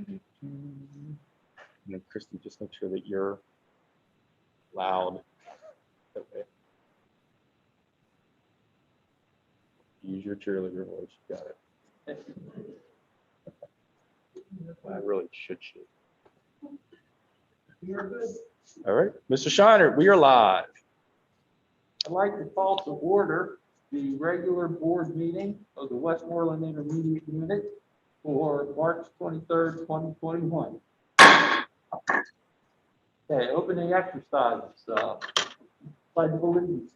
And then Christy, just make sure that you're loud. Okay. Use your cheerleader voice. You got it. I really should shoot. You're good. All right, Mr. Shiner, we are live. I'd like to call to order the regular board meeting of the Westmoreland Intermediate Unit for March 23rd, 2021. Okay, opening exercises. Pledge of allegiance.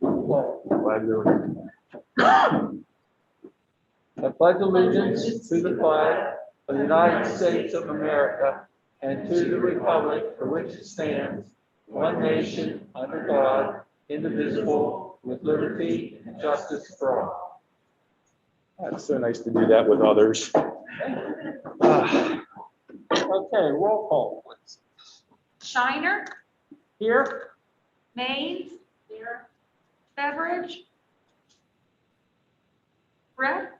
I pledge allegiance to the flag of the United States of America and to the republic for which it stands, one nation, under God, indivisible, with liberty and justice for all. It's so nice to do that with others. Okay, roll call, please. Shiner, Here? Mays, here. Beveridge, Brett,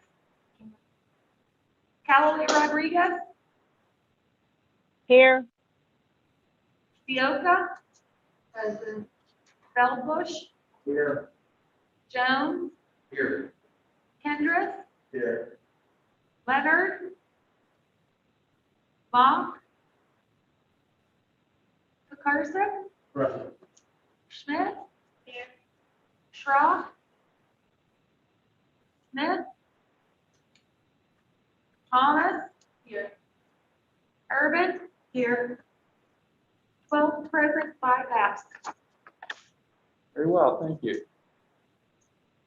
Callaway Rodriguez, Here. Fioca, present. Feldbush, Here. Jones, Here. Kendrick, Here. Leonard, Monk, Kukarsa, Present. Schmidt, Schrock, Smith, Thomas, here. Urban, here. 12 present, 5 absent. Very well, thank you.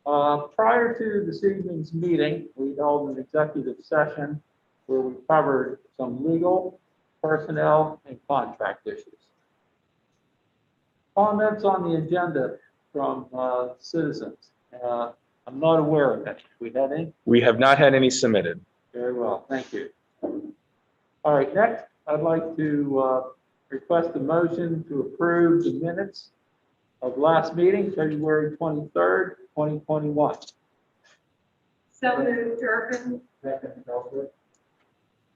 Prior to this evening's meeting, we held an executive session where we covered some legal, personnel, and contract issues. Comments on the agenda from citizens? I'm not aware of it. We had any? We have not had any submitted. Very well, thank you. All right, next, I'd like to request a motion to approve the minutes of last meeting, February 23rd, 2021. So moved, Urban.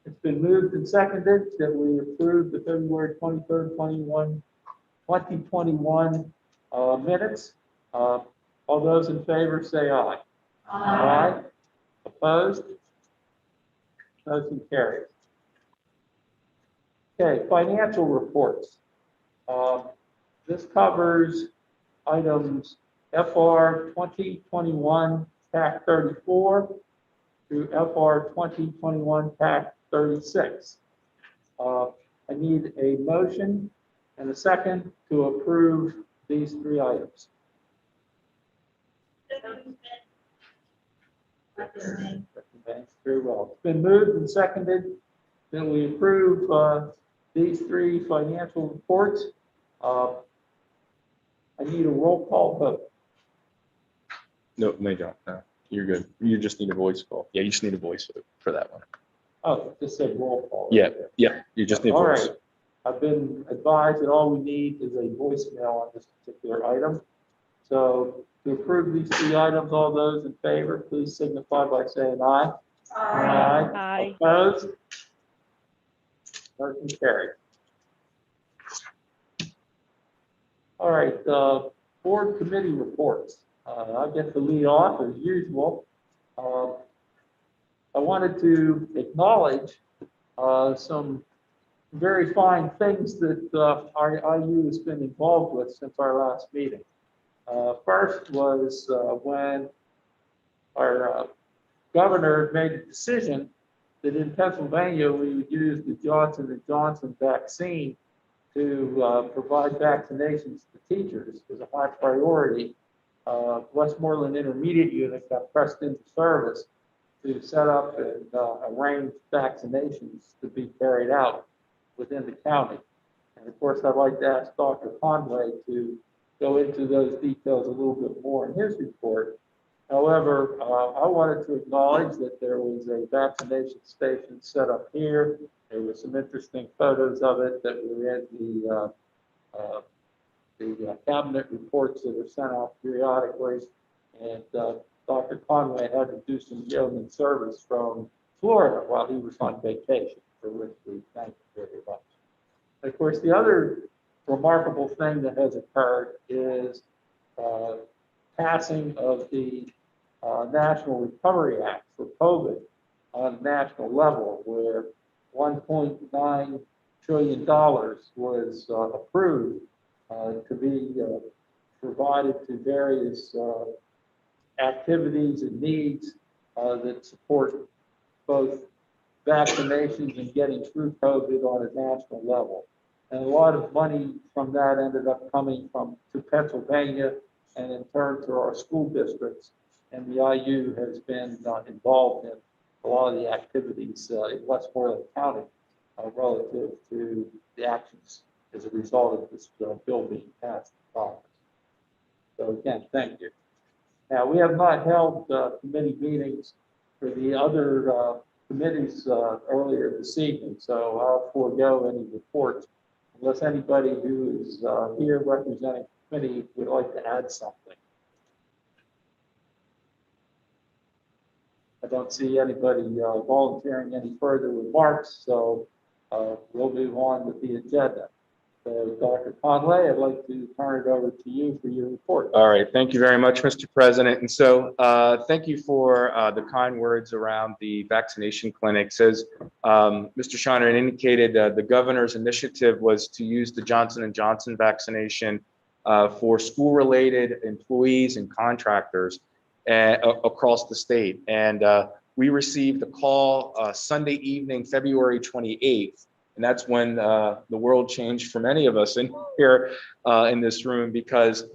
It's been moved and seconded that we approve the February 23rd, 2021 minutes. All those in favor say aye. Aye. Opposed? Motion carries. Okay, financial reports. This covers items FR 2021 TAC 34 through FR 2021 TAC 36. I need a motion and a second to approve these three items. Very well. It's been moved and seconded that we approve these three financial reports. I need a roll call vote. No, you don't. No, you're good. You just need a voice call. Yeah, you just need a voice vote for that one. Oh, just said roll call. Yeah, yeah, you just need a All voice. right. I've been advised that all we need is a voicemail on this particular item. So to approve these three items, all those in favor, please signify by saying aye. Aye. Aye. Opposed? Motion carried. All right, board committee reports. I get to lead off as usual. I wanted to acknowledge some very fine things that our IU has been involved with since our last meeting. First was when our governor made a decision that in Pennsylvania we would use the Johnson & Johnson vaccine to provide vaccinations to teachers as a high priority. Westmoreland Intermediate Unit got pressed into service to set up and arrange vaccinations to be carried out within the county. And of course, I'd like to ask Dr. Conway to go into those details a little bit more in his report. However, I wanted to acknowledge that there was a vaccination station set up here. There were some interesting photos of it that were in the cabinet reports that are sent out periodically. And Dr. Conway had to do some yeoman service from Florida while he was on vacation. for which we thank you very much. Of course, the other remarkable thing that has occurred is passing of the National Recovery Act for COVID on a national level, where $1.9 trillion was approved to be provided to various activities and needs that support both vaccinations and getting through COVID on a national level. And a lot of money from that ended up coming to Pennsylvania and in turn to our school districts. And the IU has been involved in a lot of the activities in Westmoreland County relative to the actions as a result of this bill being passed in Congress. So again, thank you. Now, we have not held committee meetings for the other committees earlier this evening, so I'll forego any reports unless anybody who is here representing the committee would like to add something. I don't see anybody volunteering any further remarks, so we'll move on with the agenda. So, Dr. Conley, I'd like to turn it over to you for your report. All right, thank you very much, Mr. President. And so thank you for the kind words around the vaccination clinics. As Mr. Shiner indicated, the governor's initiative was to use the Johnson & Johnson vaccination for school-related employees and contractors across the state. And we received a call Sunday evening, February 28th. And that's when the world changed for many of us in here in this room, because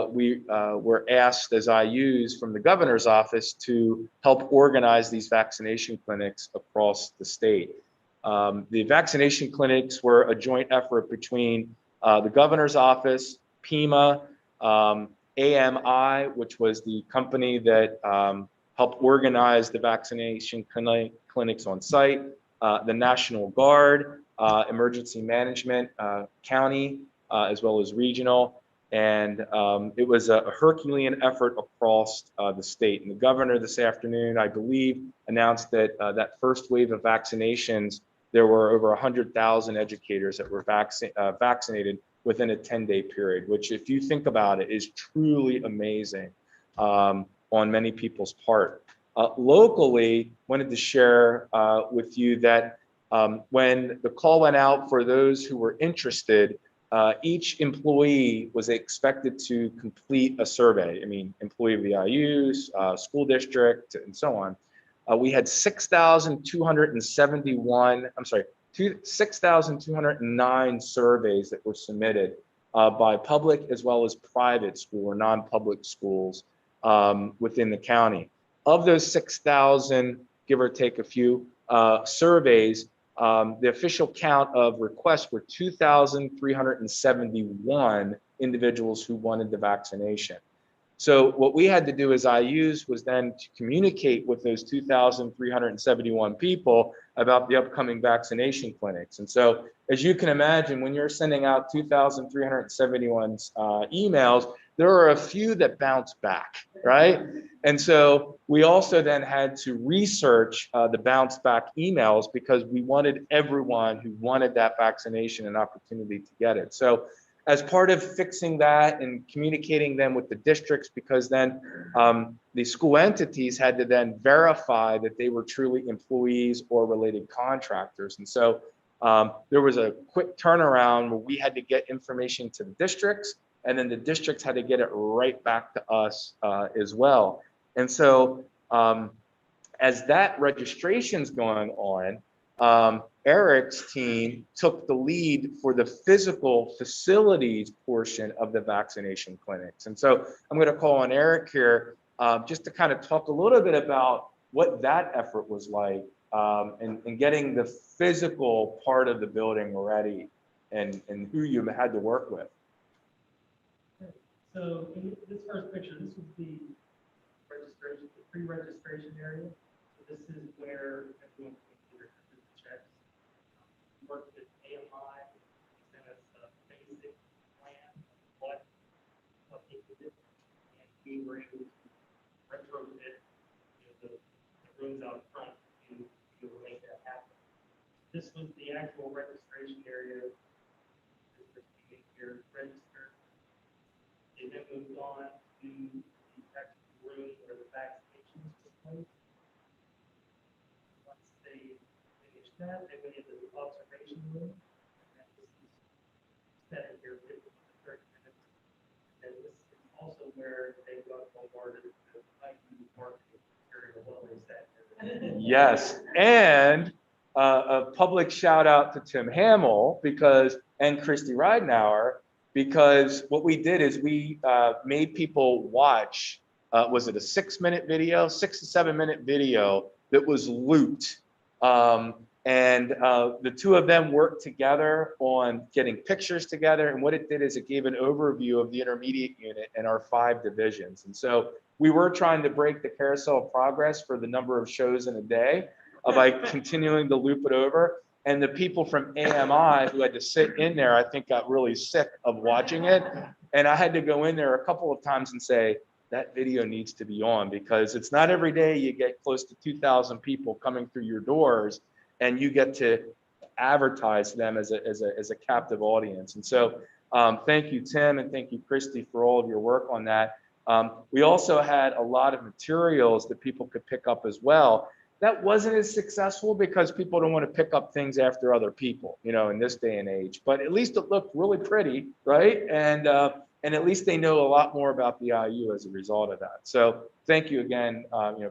we were asked as IUs from the governor's office to help organize these vaccination clinics across the state. The vaccination clinics were a joint effort between the governor's office, PEMA, AMI, which was the company that helped organize the vaccination clinics on site, the National Guard, emergency management, county, as well as regional. And it was a Herculean effort across the state. And the governor this afternoon, I believe, announced that that first wave of vaccinations, there were over 100,000 educators that were vaccinated within a 10-day period, which, if you think about it, is truly amazing on many people's part. Locally, wanted to share with you that when the call went out for those who were interested, each employee was expected to complete a survey. I mean, employee of the IUs, school district, and so on. We had 6,209 surveys that were submitted by public as well as private school or non-public schools within the county. Of those 6,000, give or take a few, surveys, the official count of requests were 2,371 individuals who wanted the vaccination. So what we had to do as IUs was then to communicate with those 2,371 people about the upcoming vaccination clinics. And so, as you can imagine, when you're sending out 2,371 emails, there are a few that bounce back, right? And so we also then had to research the bounce back emails because we wanted everyone who wanted that vaccination an opportunity to get it. So as part of fixing that and communicating them with the districts, because then the school entities had to then verify that they were truly employees or related contractors. And so there was a quick turnaround where we had to get information to the districts, and then the districts had to get it right back to us as well. And so as that registration's going on, Eric's team took the lead for the physical facilities portion of the vaccination clinics. And so I'm going to call on Eric here just to kind of talk a little bit about what that effort was like and getting the physical part of the building ready and who you had to work with. So in this first picture, this was the registration, the pre-registration area. So this is where everyone can do their checks. We worked with AMI, sent us a basic plan of what they did, and we were able to retrofit the rooms out front to be able to make that happen. this was the actual registration area. Here, register. They then moved on to the actual room where the vaccinations took place. Once they finished that, they went into the observation room. And that was set here 15 to 30 minutes. And this is also where they got bombarded with the IU marketing material while they sat there. Yes, and a public shout out to Tim Hamill and Christy Ridenauer, because what we did is we made people watch, was it a 6-minute video, 6 to 7 minute video that was looped. And the two of them worked together on getting pictures together. And what it did is it gave an overview of the intermediate unit and our 5 divisions. And so we were trying to break the carousel of progress for the number of shows in a day by continuing to loop it over. And the people from AMI who had to sit in there, I think got really sick of watching it. And I had to go in there a couple of times and say, that video needs to be on, because it's not every day you get close to 2,000 people coming through your doors and you get to advertise them as a captive audience. And so thank you, Tim, and thank you, Christy, for all of your work on that. We also had a lot of materials that people could pick up as well. That wasn't as successful because people don't want to pick up things after other people, in this day and age. But at least it looked really pretty, right? And at least they know a lot more about the IU as a result of that. So thank you again,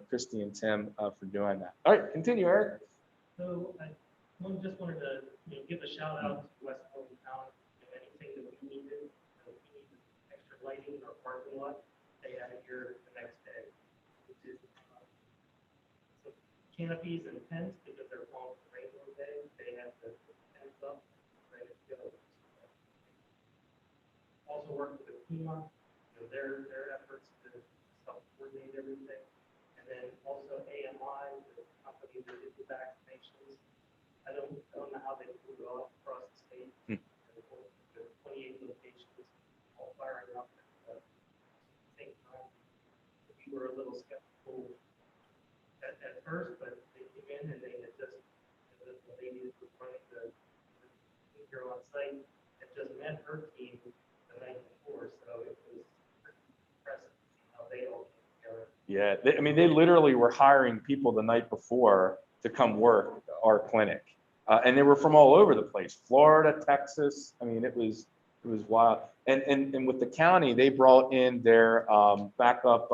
Christy and Tim, for doing that. All right, continue, Eric. So I just wanted to give a shout out to West Portland Town. Anything that we needed, we needed extra lighting in our parking lot, they had it here the next day. So canopies and tents, because they're falling for rainbow day, they have the tents up, ready to go. Also worked with FEMA, their efforts to help coordinate everything. And then also AMI, the company that did the vaccinations. I don't know how they pulled it off across the state. The 28 locations all firing up at the same time. We were a little skeptical at first, but they came in and they had just, the lady that was running the here on site had just met her team the night before, so it was pretty impressive to see how they all came together. Yeah, they literally were hiring people the night before to come work our clinic. And they were from all over the place, Florida, Texas. It was wild. And with the county, they brought in their backup,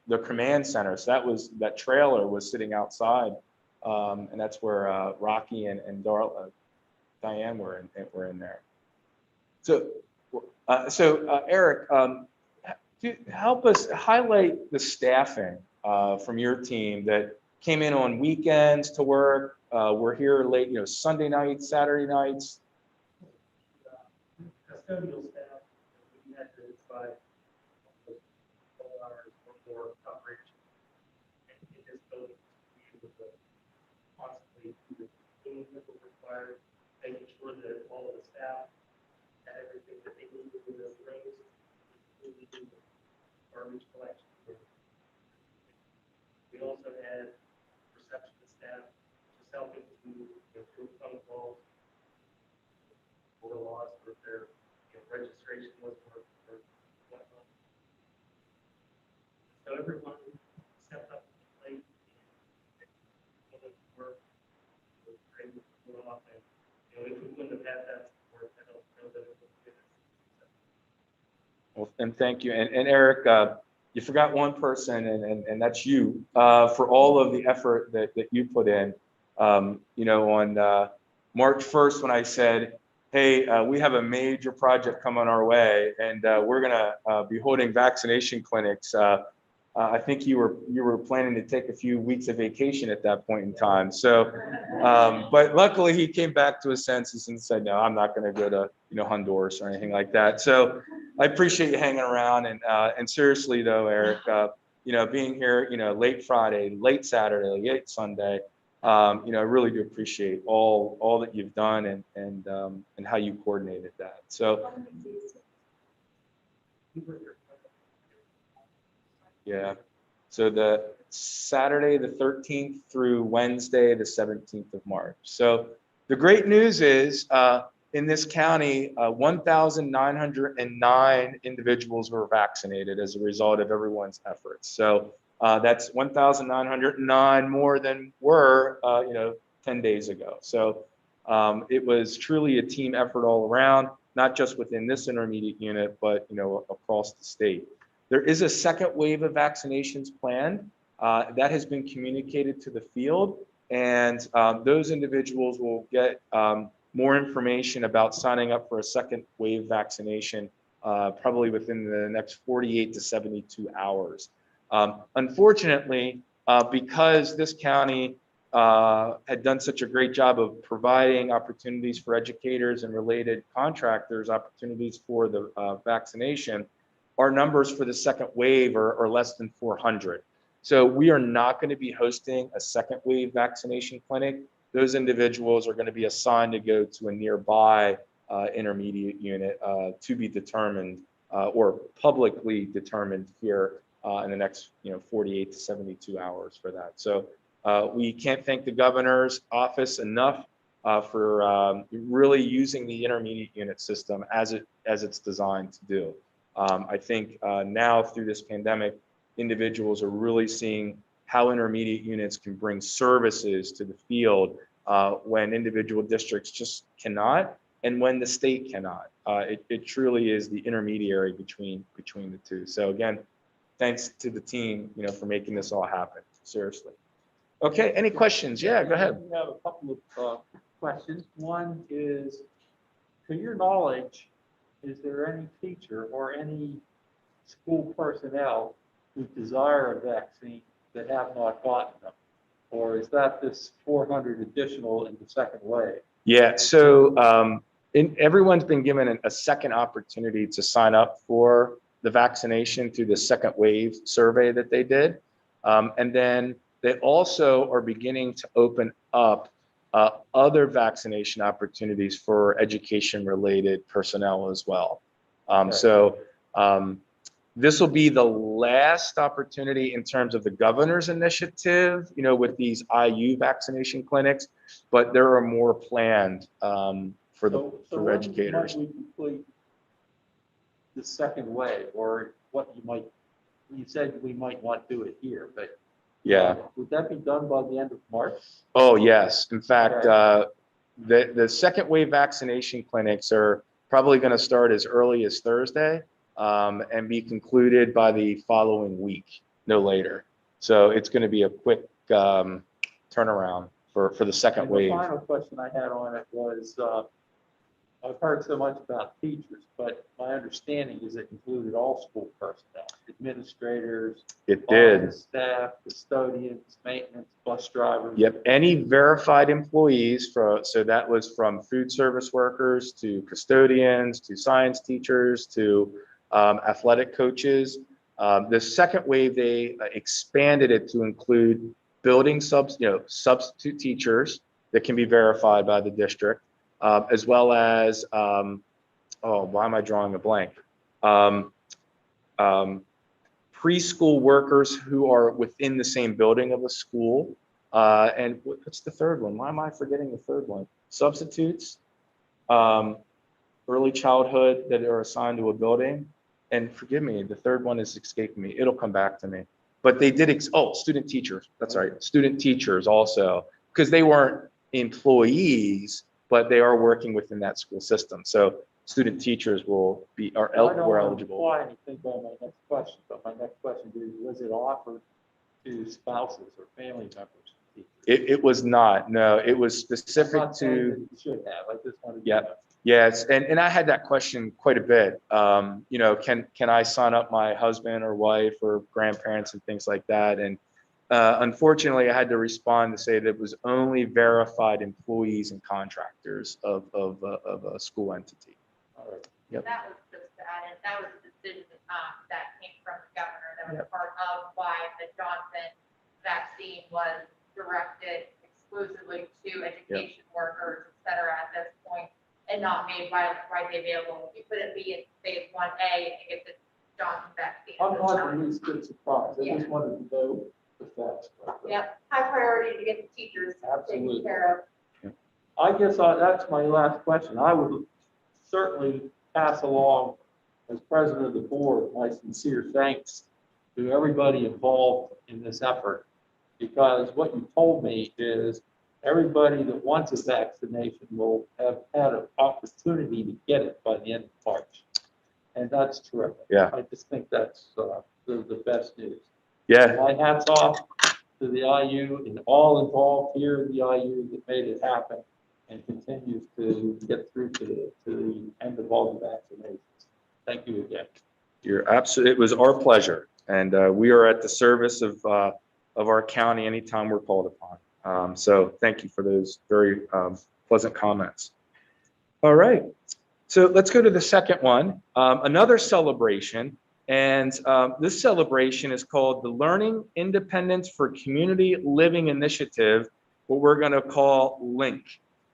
the command center. So that trailer was sitting outside. And that's where Rocky and Diane were in there. So Eric, help us highlight the staffing from your team that came in on weekends to work. We're here late, Sunday nights, Saturday nights. Custodial staff, we had to provide 12 hours or more coverage in this building to be able to constantly do the things that were required, making sure that all of the staff had everything that they needed in those rooms, including garbage collection. We also had receptionist staff just helping to do phone calls, or lost, or if their registration was or whatnot. So everyone stepped up to the plate and work was great to pull off. And if we wouldn't have had that support, I don't know that it would have been as successful. Well, and thank you. And Eric, you forgot one person, and that's you, for all of the effort that you put in. On March 1st, when I said, hey, we have a major project coming our way, and we're gonna be holding vaccination clinics. I think you were planning to take a few weeks of vacation at that point in time. So, but luckily he came back to his senses and said, no, I'm not gonna go to Honduras or anything like that. So I appreciate you hanging around, and seriously though, Eric, being here, late Friday, late Saturday, late Sunday. I really do appreciate all that you've done and how you coordinated that. So, yeah. So Saturday, the 13th through Wednesday, the 17th of March. So the great news is in this county, 1,909 individuals were vaccinated as a result of everyone's efforts. So that's 1,909 more than were, 10 days ago. So it was truly a team effort all around, not just within this intermediate unit, but across the state. There is a second wave of vaccinations planned that has been communicated to the field, and those individuals will get more information about signing up for a second wave vaccination probably within the next 48 to 72 hours. Unfortunately, because this county had done such a great job of providing opportunities for educators and related contractors, opportunities for the vaccination, our numbers for the second wave are less than 400. So we are not going to be hosting a second wave vaccination clinic. Those individuals are going to be assigned to go to a nearby intermediate unit to be determined or publicly determined here in the next 48 to 72 hours for that. So we can't thank the governor's office enough for really using the intermediate unit system as it's designed to do. I think now through this pandemic, individuals are really seeing how intermediate units can bring services to the field when individual districts just cannot, and when the state cannot. It truly is the intermediary between the two. So again, thanks to the team, for making this all happen. Seriously. Okay. Any questions? Yeah, go ahead. We have a couple of questions. One is, to your knowledge, is there any teacher or any school personnel who desire a vaccine that have not gotten them? Or is that this 400 additional in the second wave? Yeah, so everyone's been given a second opportunity to sign up for the vaccination through the second wave survey that they did. And then they also are beginning to open up other vaccination opportunities for education related personnel as well. So this will be the last opportunity in terms of the governor's initiative, with these IU vaccination clinics, but there are more planned for educators. When might we complete the second wave, or you said we might not do it here, but Yeah. Would that be done by the end of March? Oh, yes. In fact, Okay. the second wave vaccination clinics are probably going to start as early as Thursday and be concluded by the following week, no later. So it's going to be a quick turnaround for the second And wave. the final question I had on it was, I've heard so much about teachers, but my understanding is it included all school personnel, administrators, It did. office staff, custodians, maintenance, bus drivers. Yep, any verified employees, so that was from food service workers to custodians to science teachers to athletic coaches. The second wave, they expanded it to include building substitute teachers that can be verified by the district, as well as why am I drawing a blank? Preschool workers who are within the same building of a school. And what's the third one? Why am I forgetting the third one? Substitutes, early childhood that are assigned to a building. And forgive me, the third one is escaping me. It'll come back to me. But they did, student teachers. That's right. Student teachers also, because they weren't employees, but they are working within that school system. So student teachers were eligible. I don't want to anything by my next question, but my next question is, was it offered to spouses or family members? It was not, no, it was specific I'm not saying to, that you should have, I just wanted to Yeah. know. yes, and I had that question quite a bit. Can I sign up my husband or wife or grandparents and things like that? And unfortunately, I had to respond to say that it was only verified employees and contractors of a school entity. All right. Yep. That was just to add in, that was the decision that came from the governor, that was Yep. part of why the Johnson vaccine was directed exclusively to education workers, et cetera, at this point, and not made widely available. You couldn't be in phase 1A and get the Johnson vaccine. I'm not the least bit surprised, I Yeah. just wanted to know effects. Yep, high priority to get the teachers Absolutely. taken care of. I guess that's my last question. I would certainly pass along, as president of the board, my sincere thanks to everybody involved in this effort. Because what you told me is everybody that wants a vaccination will have had an opportunity to get it by the end of March. And that's terrific. Yeah. I just think that's the best news. Yeah, My hat's off to the IU and all involved here in the IU that made it happen and continues to get through to the end of all the vaccinations. Thank you again. you're absolutely, it was our pleasure. And we are at the service of our county anytime we're called upon. So thank you for those very pleasant comments. All right, so let's go to the second one, another celebration. And this celebration is called the Learning Independence for Community Living Initiative, what we're going to call LINK.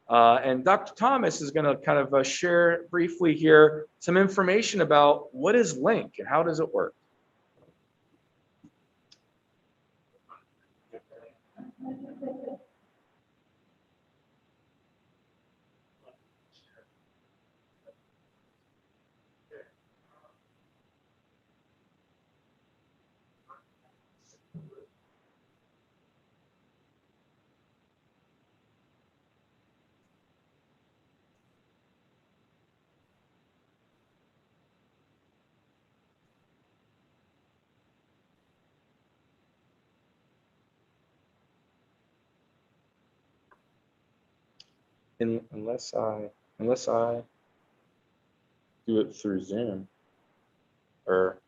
And Dr. Thomas is going to kind of share briefly here some information about what is LINK and how does it work. Unless I do it through Zoom, or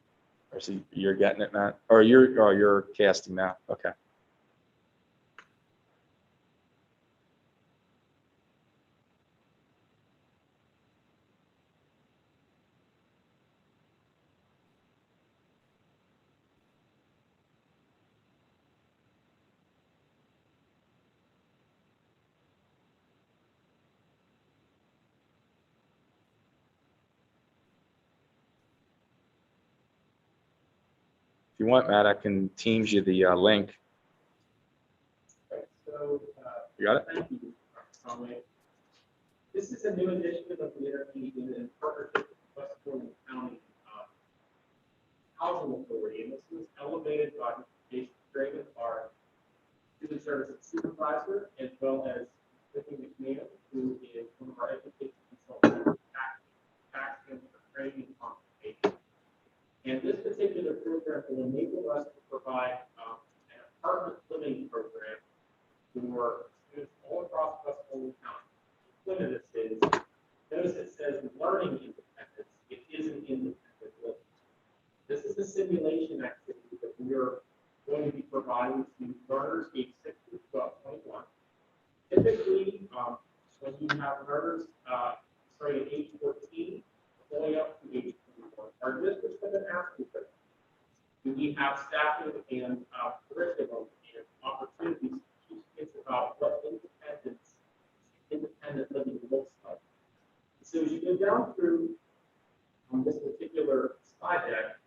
see, you're getting it, Matt, or you're casting now. Okay. If you want, Matt, I can Teams you the link. So, You got it? thank you, Dr. Conway. This is a new initiative of the NRP in partnership with Westmoreland County Housing Authority, and this was elevated by Jason Draven, our student services supervisor, as well as Tiffany McNeil, who is one of our education consultants, taxing for training and consultation. And this particular program will enable us to provide an apartment living program for students all across Westmoreland County. The point of this is, notice it says learning independence. It isn't independent living. This is a simulation activity that we are going to be providing to learners aged 6 to 21. Typically, when you have learners starting at age 14, all the way up to age 21, our districts have been asking for this. Do we have staffing and curriculum and opportunities to teach kids about what independent living looks like? So as you go down through this particular slide deck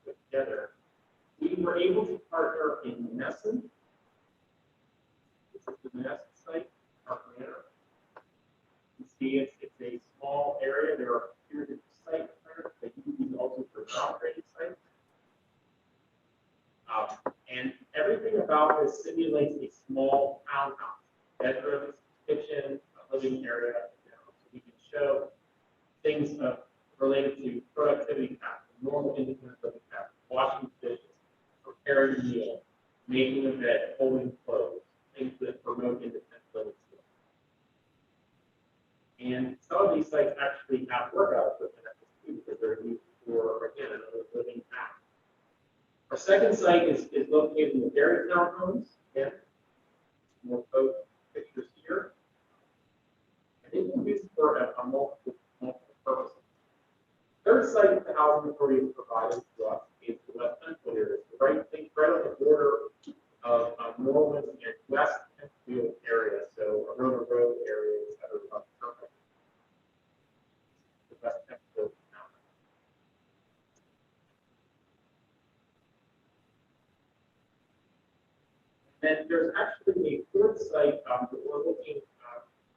put together, we were able to partner in Nesson. This is the Nesson site, our planner. You see it's a small area. There are here the site planners that use these also for job training sites. And everything about this simulates a small townhouse, bedrooms, kitchen, a living area. So we can show things related to productivity tasks, normal independent living tasks, washing dishes, preparing a meal, making a bed, folding clothes, things that promote independent living skills. And some of these sites actually have workout equipment at this too, because they're used for, again, another living task. Our second site is located in the Dairy Townhomes. Again, we'll post pictures here. And it can be used for a multiple purposes. Third site that the Housing Authority has provided to us is the West Penfield area. Right on the border of Norwood and West Penfield area. So Arona Road areas that are perfect. The West Penfield Mountain. actually a fourth site that we're looking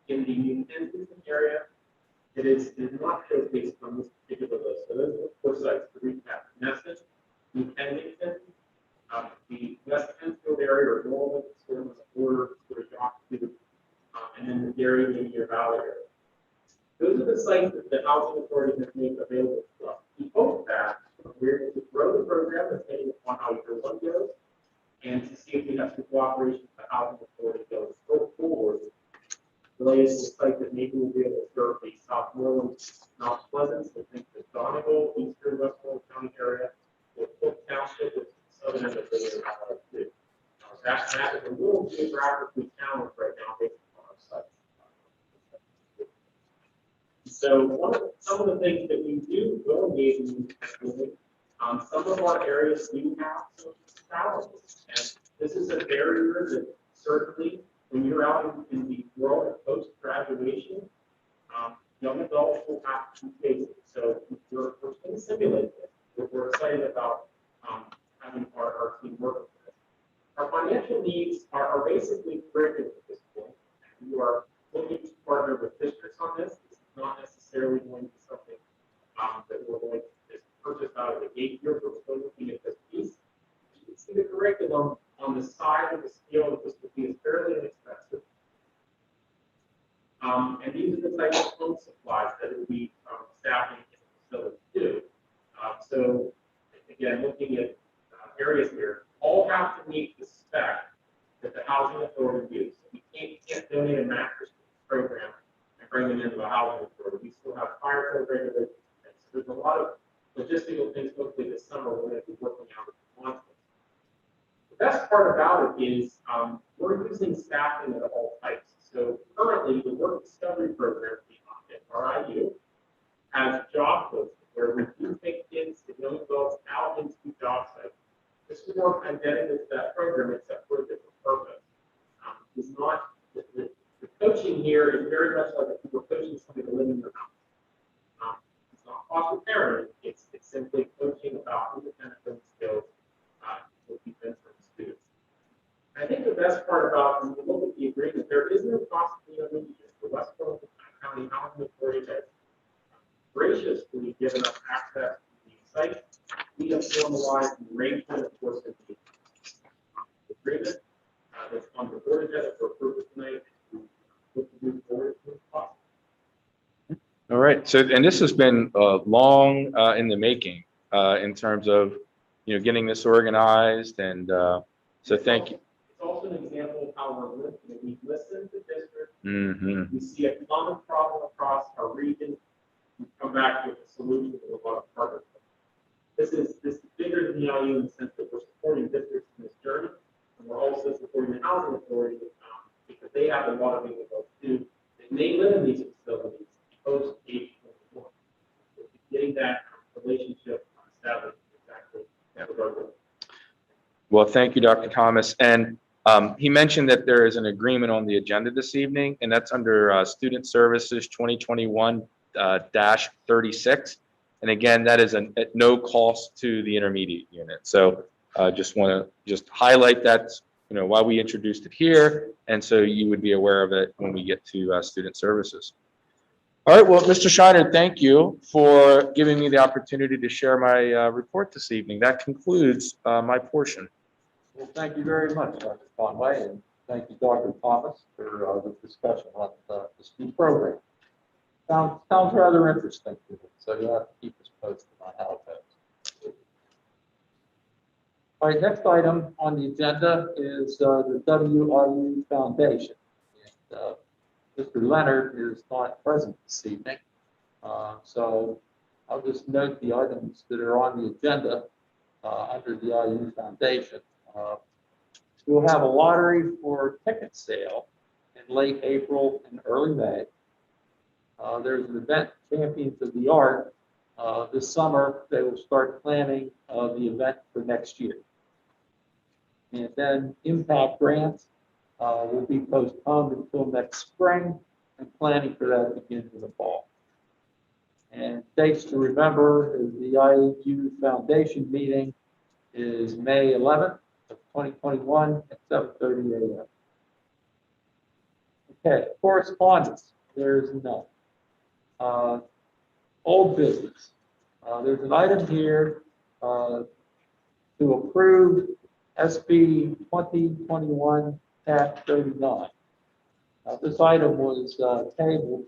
in the New Kensington area. It is not showcased on this particular list. So those are the four sites to recap: Nesson, New Kensington, the West Penfield area or Norwood, sort of on the border, sort of off to, and then the Gary Linear Valley area. Those are the sites that the housing authority has made available to us. We hope that we're able to grow the program depending upon how year one goes, and to see if we have some cooperation with the housing authority going forward. Related to the site that maybe we'll be able to serve the Southmoreland, Mount Pleasant, so think the Donegal, eastern Westmoreland County area, or Cook Township, which is the southern end of the Valley too. That is a little geographically challenged right now based on our sites. So some of the things that we will engage in, some of our areas do have some challenges, and this is a barrier that certainly, when you're out in the world of post-graduation, young adults will have to face it. So we're going to simulate this. We're excited about having our team work with this. Our financial needs are basically curriculum at this point. We are looking to partner with districts on this. This is not necessarily going to be something that we're going to just purchase out of the gate here, but we're still looking at this piece. You can see the curriculum on the side of the scale that this would be is fairly inexpensive. And these are the types of home supplies that would be staffing in the facility too. So again, looking at areas here, all have to meet the spec that the housing authority uses. We can't donate a mattress to the program and bring them into the housing authority. We still have fire code regulations. So there's a lot of logistical things. Hopefully this summer we're going to be working out with the best part about it is we're using staffing at all types. So currently, the work discovery program at WIU has job posting where we do take kids and young adults out into job sites. This is more identical to that program, except for a different purpose. It's not the coaching here is very much like if you were coaching somebody to live in your house. It's not foster parenting. It's simply coaching about independent living skills with the students. I think the best part about when you look at the agreement, there is no cost to the intermediate. The Westmoreland County Housing Authority has graciously given us access to the site. We have formalized the arrangement, of course, of the agreement that's on the board agenda for approval tonight. Look to move forward as possible. All right. So, and this has been long in the making in terms of getting this organized, and so thank you. It's also an example of how we're listening. We listen to districts. Mm-hmm. We see a common problem across our region. We come back with a solution to a lot of partners. This is bigger than the IU in the sense that we're supporting districts in this journey, and we're also supporting the housing authority because they have a lot of people too that may live in these facilities post age 21. So getting that relationship established is exactly that we're doing. Well, thank you, Dr. Thomas. And he mentioned that there is an agreement on the agenda this evening, and that's under Student Services 2021-36. And again, that is at no cost to the intermediate unit. So just want to highlight that, why we introduced it here, and so you would be aware of it when we get to Student Services. All right, well, Mr. Shiner, thank you for giving me the opportunity to share my report this evening. That concludes my portion. Well, thank you very much, Dr. Conway, and thank you, Dr. Thomas, for the discussion on the SPEED program. Sounds rather interesting, so you'll have to keep us posted on how it goes. All right, next item on the agenda is the WIU Foundation. And, Mr. Leonard is not present this evening, so I'll just note the items that are on the agenda under the IU Foundation. We'll have a lottery for ticket sale in late April and early May. There's an event, Champions of the Art. This summer, they will start planning the event for next year. And then impact grants will be postponed until next spring, and planning for that begins in the fall. And dates to remember is the IU Foundation meeting is May 11th of 2021 at 7:30 a.m. Okay, correspondence, there's none. Old business, there's an item here to approve SB 2021 Tax 39. This item was tabled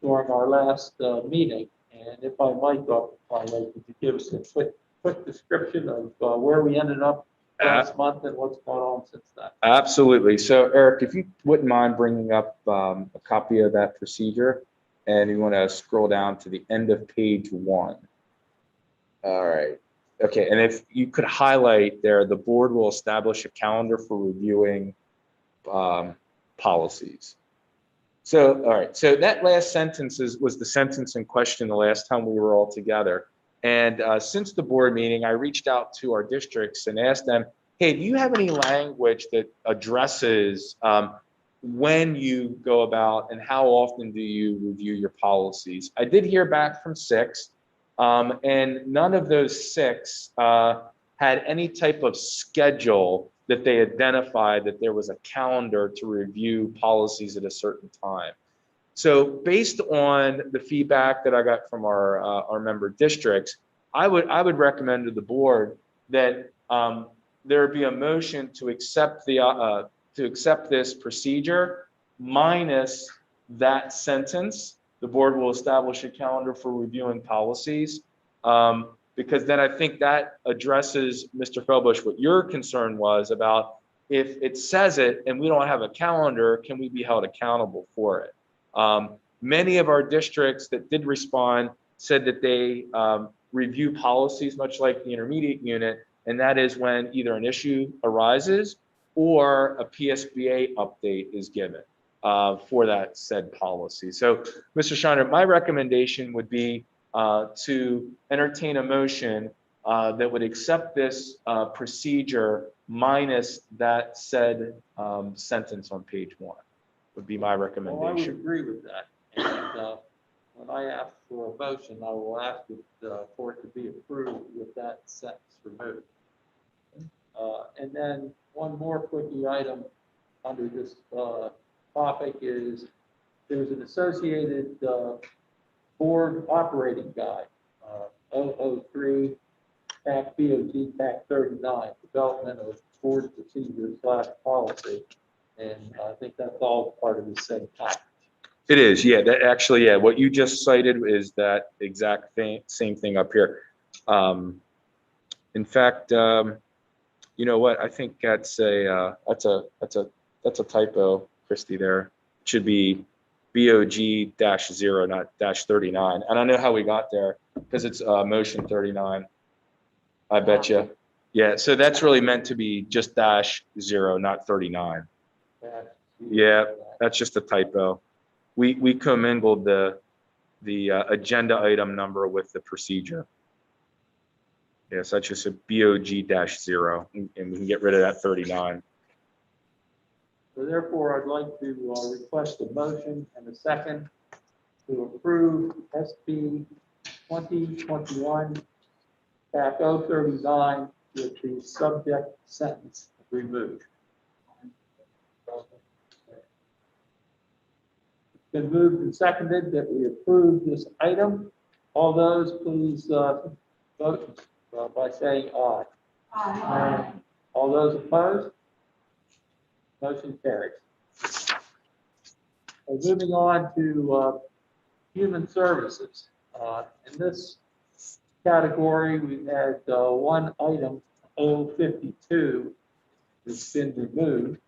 during our last meeting, and if I might, Dr. Conway, could you give us a quick description of where we ended up last month and what's going on since then? Absolutely. So Eric, if you wouldn't mind bringing up a copy of that procedure, and you want to scroll down to the end of page 1. All right. Okay. And if you could highlight there, the board will establish a calendar for reviewing policies. So, all right. So that last sentence was the sentence in question the last time we were all together. And since the board meeting, I reached out to our districts and asked them, hey, do you have any language that addresses when you go about and how often do you review your policies? I did hear back from 6, and none of those 6 had any type of schedule that they identified that there was a calendar to review policies at a certain time. So based on the feedback that I got from our member districts, I would recommend to the board that there be a motion to accept this procedure minus that sentence. The board will establish a calendar for reviewing policies, because then I think that addresses, Mr. Felbush, what your concern was about. If it says it and we don't have a calendar, can we be held accountable for it? Many of our districts that did respond said that they review policies much like the intermediate unit, and that is when either an issue arises or a PSBA update is given for that said policy. So, Mr. Shiner, my recommendation would be to entertain a motion that would accept this procedure minus that said sentence on page 1, would be my recommendation. Well, I would agree with that. And when I ask for a motion, I will ask for it to be approved with that sentence removed. And then one more quickie item under this topic is there's an associated board operating guide, 003 TAC BOG TAC 39, development of board procedures / policy. And I think that's all part of the same package. It is, yeah. That actually, yeah. What you just cited is that exact thing, same thing up here. In fact, you know what? I think that's a typo, Christy. There it should be BOG-0, not -39. And I know how we got there because it's motion 39. I bet you. Yeah. So that's really meant to be just -0, not 39. Yeah, that's just a typo. We commingled the agenda item number with the procedure. Yes, that's just a BOG-0, and we can get rid of that 39. So therefore, I'd like to request a motion and a second to approve SB 2021 TAC 039 with the subject sentence removed. It's been moved and seconded that we approve this item. All those, please vote by saying aye. Aye. All those opposed? Motion carries. Moving on to human services. In this category, we had one item, 052, that's been removed.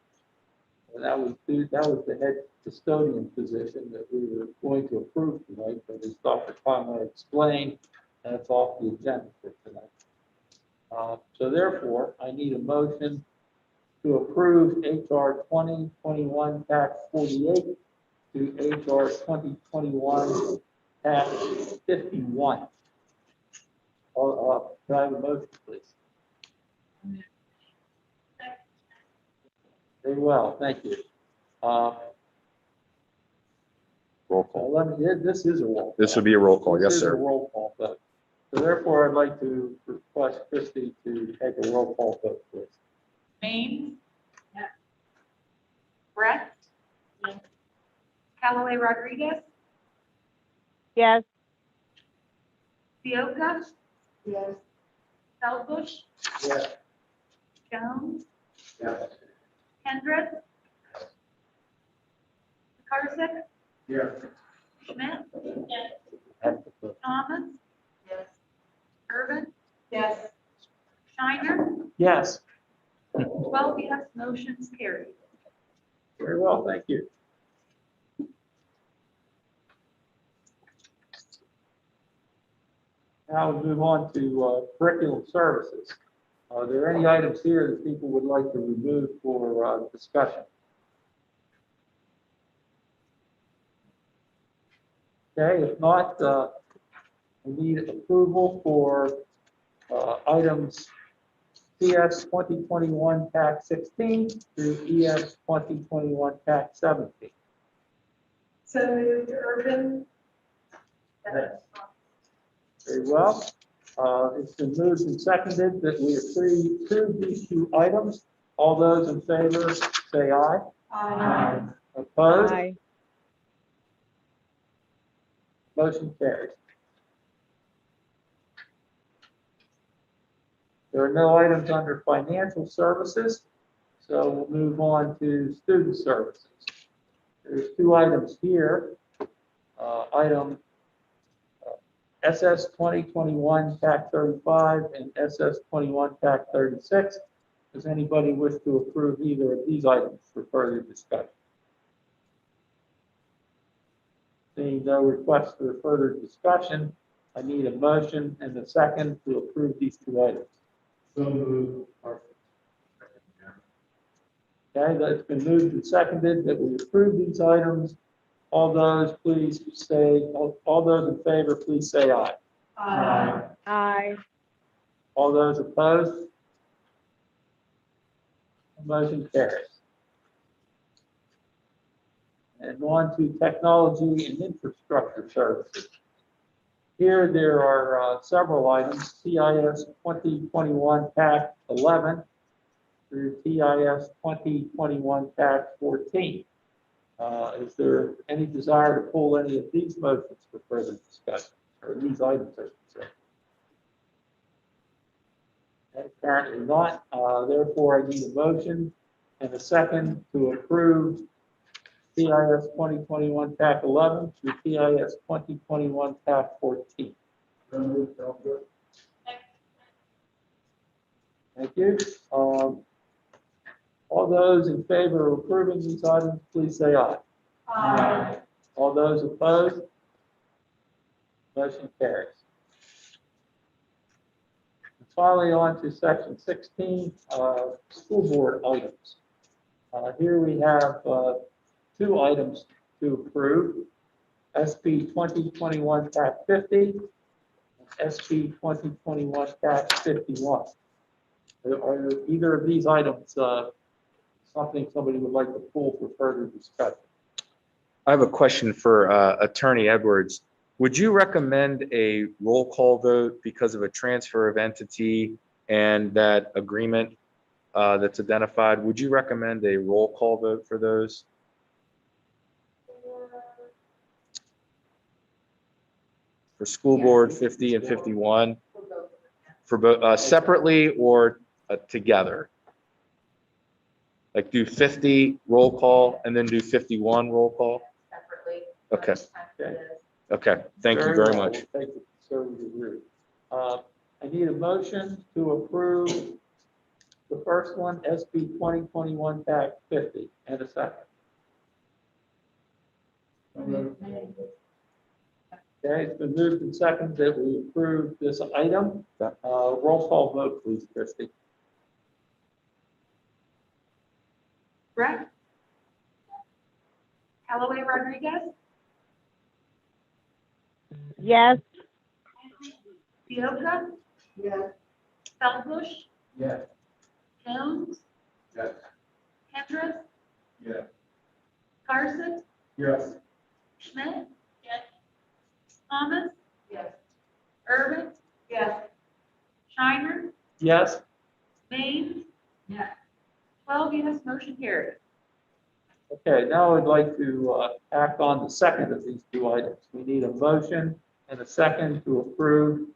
And that was the head custodian position that we were going to approve tonight, but as Dr. Conway explained, that's off the agenda for tonight. So therefore, I need a motion to approve HR 2021 TAC 48 to HR 2021 TAC 51. Can I have a motion, please? Very well, thank you. Roll call. This is a roll call. This would be a roll call. Yes, This is a sir. roll call vote. So therefore, I'd like to request Christie to take a roll call vote, please. Maine? Yes. Brett? Yes. Callaway Rodriguez, yes, Fioka. Yes. Feldbush, Yes. Jones, Yes. Hendrick, Karsick, Yes. Schmidt. Thomas. Yes. Urban. Yes. Shiner. Yes. 12 yes, motion's carried. Very well, thank you. Now we'll move on to curriculum services. Are there any items here that people would like to remove for discussion? Okay, if not, we need approval for items CS 2021 TAC 16 through ES 2021 TAC 17. So moved, Urban. Very well. It's been moved and seconded that we approve these two items. All those in favor, say aye. Aye. Opposed? aye, Motion carries. There are no items under financial services, so we'll move on to student services. There's two items here. Item SS 2021 TAC 35 and SS 21 TAC 36. Does anybody wish to approve either of these items for further discussion? Seeing no requests for further discussion, I need a motion and a second to approve these two items. So moved. Okay, that's been moved and seconded that we approve these items. All those, please say, all those in favor, please say aye. aye, All those opposed? Motion carries. And on to technology and infrastructure services. Here there are several items, CIS 2021 TAC 11 through TIS 2021 TAC 14. Is there any desire to pull any of these motions for further discussion, or these items, I should say? Apparently not. Therefore, I need a motion and a second to approve CIS 2021 TAC 11 through CIS 2021 TAC 14. Thank you. All those in favor of approving these items, please say aye. Aye. All those opposed? Motion carries. And finally, on to section 16, school board items. Here we have two items to approve. SP 2021 TAC 50, and SP 2021 TAC 51. Are either of these items something somebody would like to pull for further discussion? I have a question for Attorney Edwards. Would you recommend a roll call vote because of a transfer of entity and that agreement that's identified? Would you recommend a roll call vote for those? For school board 50 and 51, for both separately or together? Like do 50 roll call and then do 51 roll call? Separately. Okay. Okay. Okay, thank you very well. much. We'll take the conservative route. I need a motion to approve the first one, SB 2021 TAC 50, and a second. Okay, it's been moved and seconded that we approve this item. Roll call vote, please, Christie. Brett. Callaway Rodriguez, yes, Fioka. Yes. Feldbush, Yes. Jones, Yes. Hendrick, Yes. Karsick, Yes. Schmidt. Yes. Thomas. Yes. Urban. Yes. Shiner, Yes. Maine. Yes. 12 yes, motion carried. Okay, now I'd like to act on the second of these two items. We need a motion and a second to approve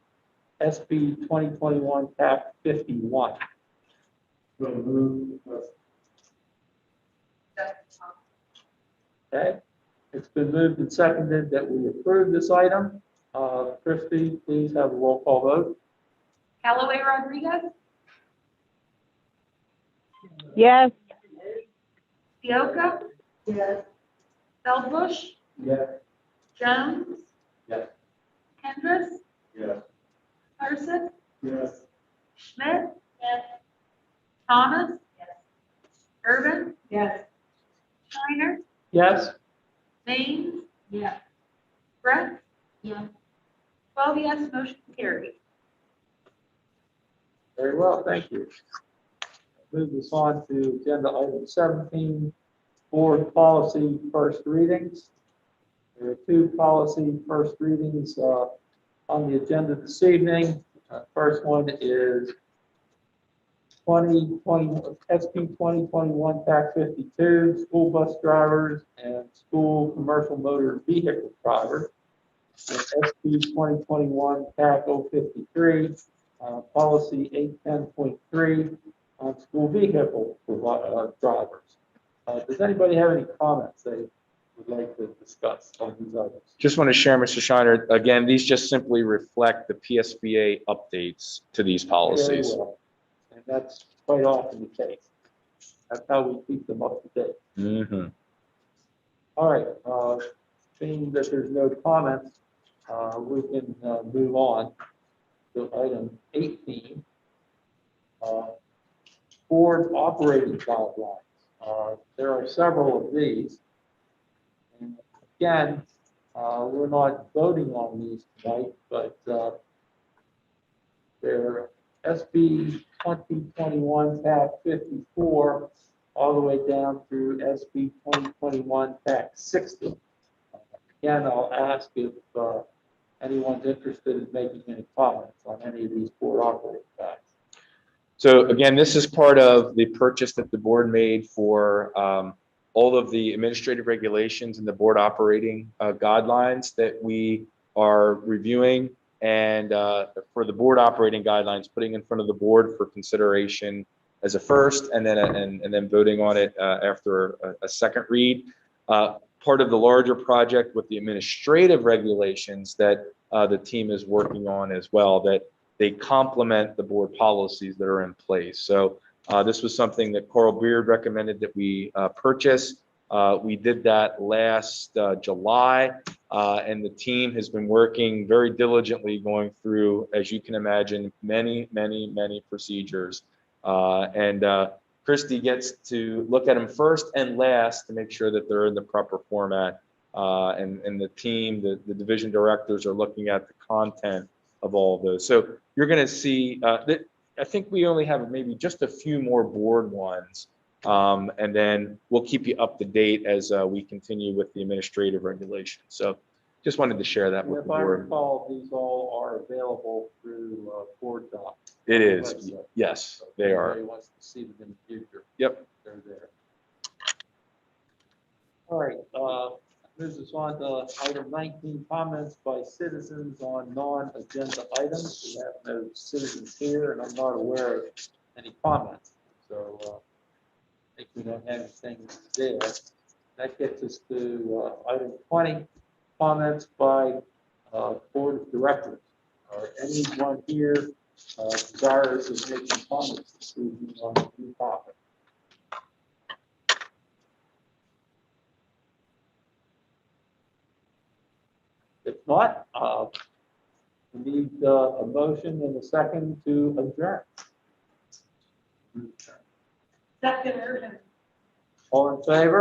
SB 2021 TAC 51. So move. Okay, it's been moved and seconded that we approve this item. Christie, please have a roll call vote. Callaway Rodriguez, yes, Pioca. Yes. Feldbush, Yes. Jones, Yes. Hendricks, Yes. Persick, Yes. Schmidt. Yes. Thomas. Yes. Urban. Yes. Shiner, Yes? Maines. Yes. Brett. Yes. 12 yes, motion carried. Very well, thank you. Move this on to agenda item 17, board policy first readings. There are two policy first readings on the agenda this evening. First one is 2020 SB 2021 TAC 52, school bus drivers and school commercial motor vehicle drivers. And SB 2021 TAC 053, policy 810.3 on school vehicle drivers. Does anybody have any comments they would like to discuss on these items? Just want to share, Mr. Shiner, again, these just simply reflect the PSBA updates to these Very policies. well. And that's quite often the case. That's how we keep them up to date. Mhm. All right, seeing that there's no comments, we can move on to item 18. Board operating guidelines. There are several of these. And again, we're not voting on these tonight, but they're SB 2021 TAC 54 all the way down through SB 2021 TAC 60. Again, I'll ask if anyone's interested in making any comments on any of these board operating guidelines. So again, this is part of the purchase that the board made for all of the administrative regulations and the board operating guidelines that we are reviewing, and for the board operating guidelines, putting in front of the board for consideration as a first, and then voting on it after a second read. Part of the larger project with the administrative regulations that the team is working on as well, that they complement the board policies that are in place. So this was something that Carl Beard recommended that we purchase. We did that last July, and the team has been working very diligently going through, as you can imagine, many procedures. Christy gets to look at them first and last to make sure that they're in the proper format. And the team, the division directors are looking at the content of all of those. So you're going to see that I think we only have maybe just a few more board ones. And then we'll keep you up to date as we continue with the administrative regulations. So just wanted to share that with If the I board. recall, these all are available through Board Doc. It is, website. yes, So if they are. anybody wants to see them in the future, Yep. they're there. All right, moves us on to item 19, comments by citizens on non-agenda items. We have no citizens here, and I'm not aware of any comments. So I think we don't have anything there. That gets us to item 20, comments by Board of Directors. Are anyone here desirous of making comments this evening on any topic? If not, we need a motion and a second to adjourn. Second, Urban. All in favor?